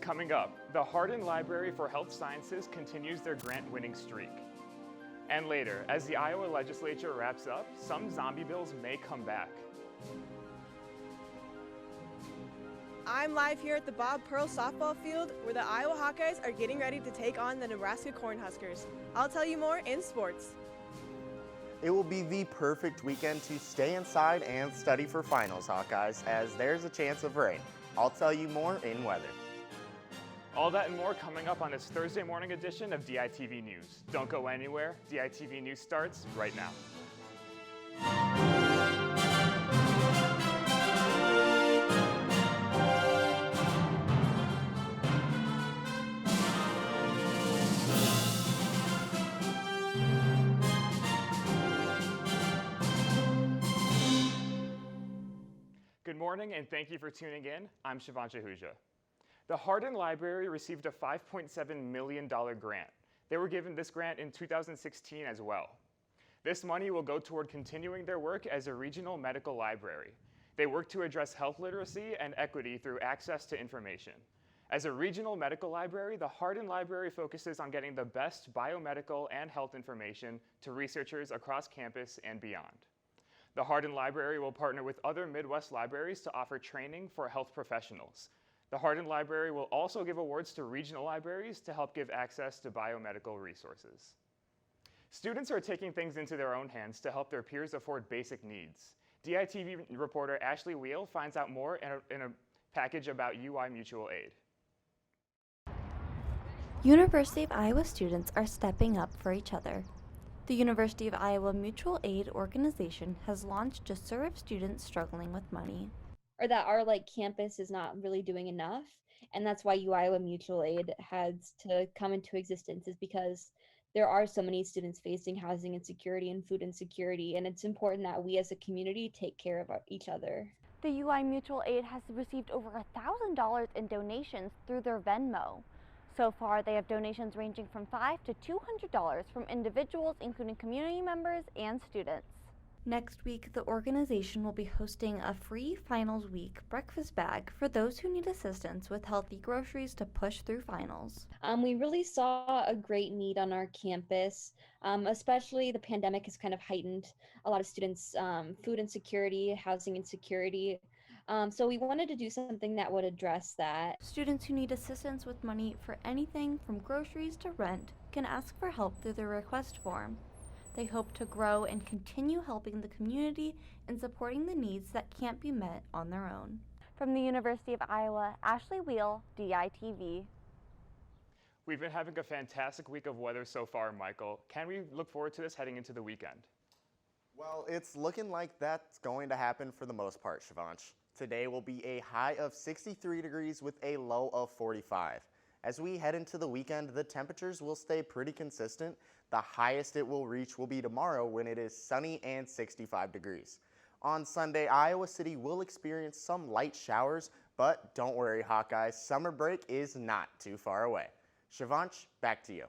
Coming up, the Hardin Library for Health Sciences continues their grant-winning streak. And later, as the Iowa legislature wraps up, some zombie bills may come back. I'm live here at the Bob Pearl softball field where the Iowa Hawkeyes are getting ready to take on the Nebraska Cornhuskers. I'll tell you more in sports. It will be the perfect weekend to stay inside and study for finals, Hawkeyes, as there's a chance of rain. I'll tell you more in weather. All that and more coming up on this Thursday morning edition of DITV News. Don't go anywhere. DITV News starts right now. Good morning and thank you for tuning in. I'm Shivansh Ahuja. The Hardin Library received a $5.7 million grant. They were given this grant in 2016 as well. This money will go toward continuing their work as a regional medical library. They work to address health literacy and equity through access to information. As a regional medical library, the Hardin Library focuses on getting the best biomedical and health information to researchers across campus and beyond. The Hardin Library will partner with other Midwest libraries to offer training for health professionals. The Hardin Library will also give awards to regional libraries to help give access to biomedical resources. Students are taking things into their own hands to help their peers afford basic needs. DITV reporter Ashley Wheel finds out more in a package about UI Mutual Aid. University of Iowa students are stepping up for each other. The University of Iowa Mutual Aid organization has launched to serve students struggling with money. Or that our campus is not really doing enough, and that's why Iowa Mutual Aid has to come into existence, is because there are so many students facing housing insecurity and food insecurity, and it's important that we as a community take care of each other. The UI Mutual Aid has received over $1,000 in donations through their Venmo. So far, they have donations ranging from $5 to $200 from individuals, including community members and students. Next week, the organization will be hosting a free Finals Week breakfast bag for those who need assistance with healthy groceries to push through finals. We really saw a great need on our campus, especially the pandemic has kind of heightened a lot of students' food insecurity, housing insecurity. So we wanted to do something that would address that. Students who need assistance with money for anything from groceries to rent can ask for help through the request form. They hope to grow and continue helping the community and supporting the needs that can't be met on their own. From the University of Iowa, Ashley Wheel, DITV. We've been having a fantastic week of weather so far, Michael. Can we look forward to this heading into the weekend? Well, it's looking like that's going to happen for the most part, Shivansh. Today will be a high of 63 degrees with a low of 45. As we head into the weekend, the temperatures will stay pretty consistent. The highest it will reach will be tomorrow when it is sunny and 65 degrees. On Sunday, Iowa City will experience some light showers, but don't worry, Hawkeyes, summer break is not too far away. Shivansh, back to you.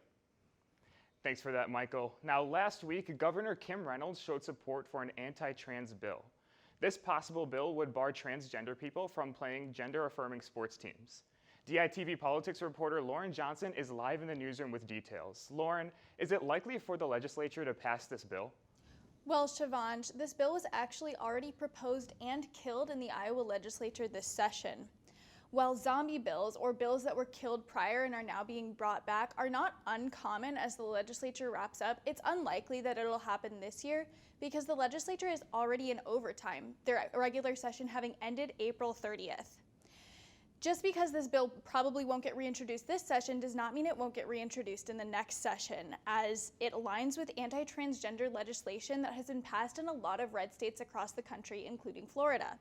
Thanks for that, Michael. Now, last week, Governor Kim Reynolds showed support for an anti-trans bill. This possible bill would bar transgender people from playing gender-affirming sports teams. DITV politics reporter Lauren Johnson is live in the newsroom with details. Lauren, is it likely for the legislature to pass this bill? Well, Shivansh, this bill was actually already proposed and killed in the Iowa legislature this session. While zombie bills, or bills that were killed prior and are now being brought back, are not uncommon as the legislature wraps up, it's unlikely that it'll happen this year because the legislature is already in overtime, their regular session having ended April 30th. Just because this bill probably won't get reintroduced this session does not mean it won't get reintroduced in the next session, as it aligns with anti-transgender legislation that has been passed in a lot of red states across the country, including Florida.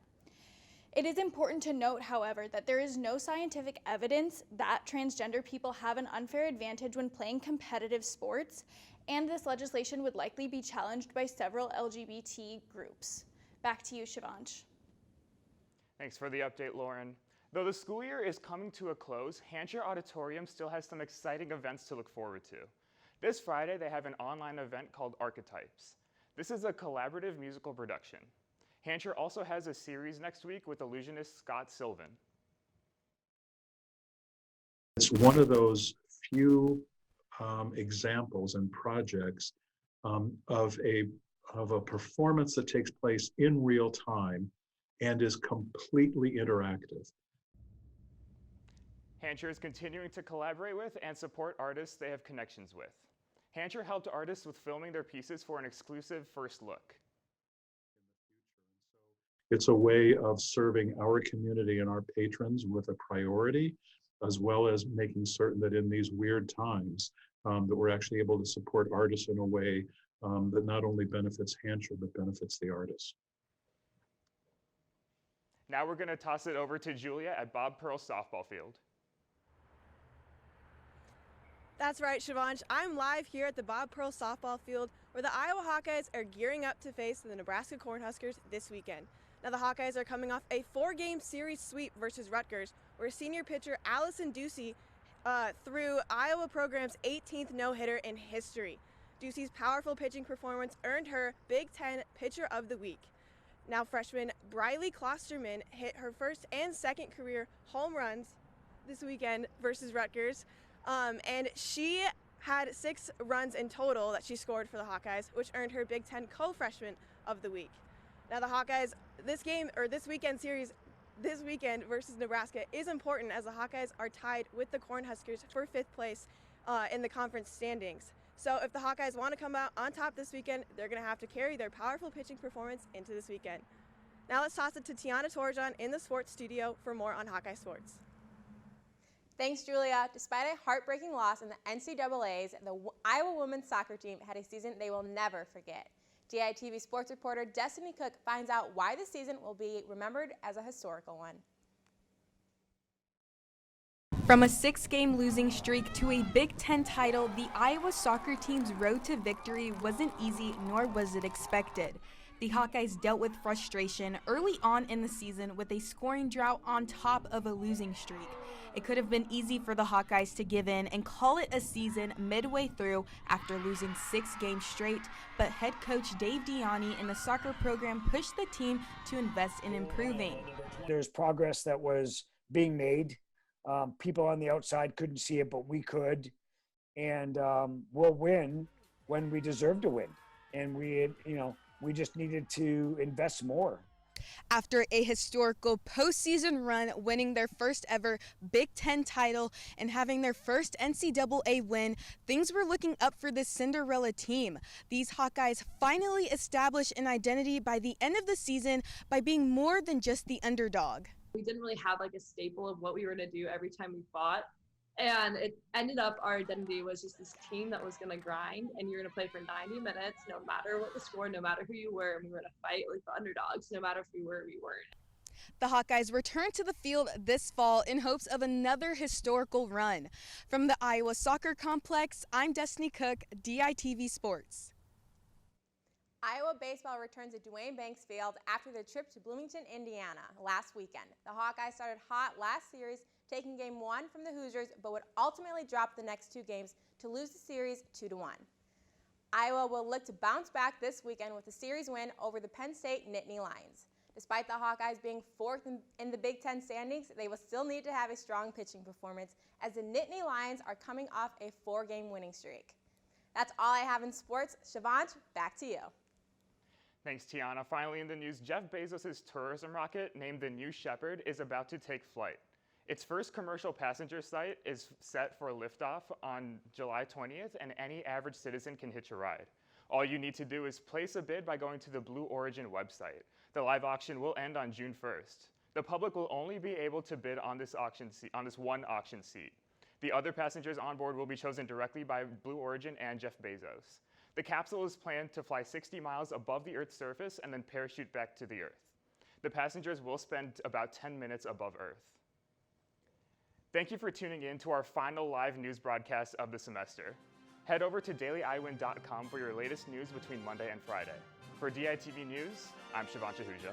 It is important to note, however, that there is no scientific evidence that transgender people have an unfair advantage when playing competitive sports, and this legislation would likely be challenged by several LGBT groups. Back to you, Shivansh. Thanks for the update, Lauren. Though the school year is coming to a close, Hansher Auditorium still has some exciting events to look forward to. This Friday, they have an online event called Archetypes. This is a collaborative musical production. Hansher also has a series next week with illusionist Scott Sylvan. It's one of those few examples and projects of a performance that takes place in real time and is completely interactive. Hancher is continuing to collaborate with and support artists they have connections with. Hancher helped artists with filming their pieces for an exclusive first look. It's a way of serving our community and our patrons with a priority, as well as making certain that in these weird times, that we're actually able to support artists in a way that not only benefits Hancher, but benefits the artists. Now we're going to toss it over to Julia at Bob Pearl softball field. That's right, Shivansh. I'm live here at the Bob Pearl softball field where the Iowa Hawkeyes are gearing up to face the Nebraska Cornhuskers this weekend. Now the Hawkeyes are coming off a 4-game series sweep versus Rutgers, where senior pitcher Allison Ducey threw Iowa program's 18th no-hitter in history. Ducey's powerful pitching performance earned her Big Ten Pitcher of the Week. Now freshman Briley Klosterman hit her first and second career home runs this weekend versus Rutgers. And she had 6 runs in total that she scored for the Hawkeyes, which earned her Big Ten co-freshman of the week. Now the Hawkeyes, this weekend series this weekend versus Nebraska is important as the Hawkeyes are tied with the Cornhuskers for 5th place in the conference standings. So if the Hawkeyes want to come out on top this weekend, they're going to have to carry their powerful pitching performance into this weekend. Now let's toss it to Tiana Torjan in the sports studio for more on Hawkeye sports. Thanks, Julia. Despite a heartbreaking loss in the NCAAs, the Iowa women's soccer team had a season they will never forget. DITV sports reporter Destiny Cook finds out why the season will be remembered as a historical one. From a 6-game losing streak to a Big Ten title, the Iowa soccer team's road to victory wasn't easy, nor was it expected. The Hawkeyes dealt with frustration early on in the season with a scoring drought on top of a losing streak. It could have been easy for the Hawkeyes to give in and call it a season midway through after losing 6 games straight, but head coach Dave Diani and the soccer program pushed the team to invest in improving. There's progress that was being made. People on the outside couldn't see it, but we could. And we'll win when we deserve to win. And we just needed to invest more. After a historical postseason run, winning their first ever Big Ten title and having their first NCAA win, things were looking up for this Cinderella team. These Hawkeyes finally established an identity by the end of the season by being more than just the underdog. We didn't really have like a staple of what we were going to do every time we fought. And it ended up, our identity was just this team that was going to grind, and you're going to play for 90 minutes, no matter what the score, no matter who you were, and we were going to fight like the underdogs, no matter if we were or we weren't. The Hawkeyes return to the field this fall in hopes of another historical run. From the Iowa Soccer Complex, I'm Destiny Cook, DITV Sports. Iowa baseball returns at Duane Banks Field after their trip to Bloomington, Indiana last weekend. The Hawkeyes started hot last series, taking game 1 from the Hoosiers, but would ultimately drop the next 2 games to lose the series 2-1. Iowa will look to bounce back this weekend with a series win over the Penn State Nittany Lions. Despite the Hawkeyes being 4th in the Big Ten standings, they will still need to have a strong pitching performance as the Nittany Lions are coming off a 4-game winning streak. That's all I have in sports. Shivansh, back to you. Thanks, Tiana. Finally in the news, Jeff Bezos' tourism rocket, named the New Shepard, is about to take flight. Its first commercial passenger flight is set for liftoff on July 20th, and any average citizen can hitch a ride. All you need to do is place a bid by going to the Blue Origin website. The live auction will end on June 1st. The public will only be able to bid on this one auction seat. The other passengers on board will be chosen directly by Blue Origin and Jeff Bezos. The capsule is planned to fly 60 miles above the Earth's surface and then parachute back to the Earth. The passengers will spend about 10 minutes above Earth. Thank you for tuning in to our final live news broadcast of the semester. Head over to dailyiowin.com for your latest news between Monday and Friday. For DITV News, I'm Shivansh Ahuja.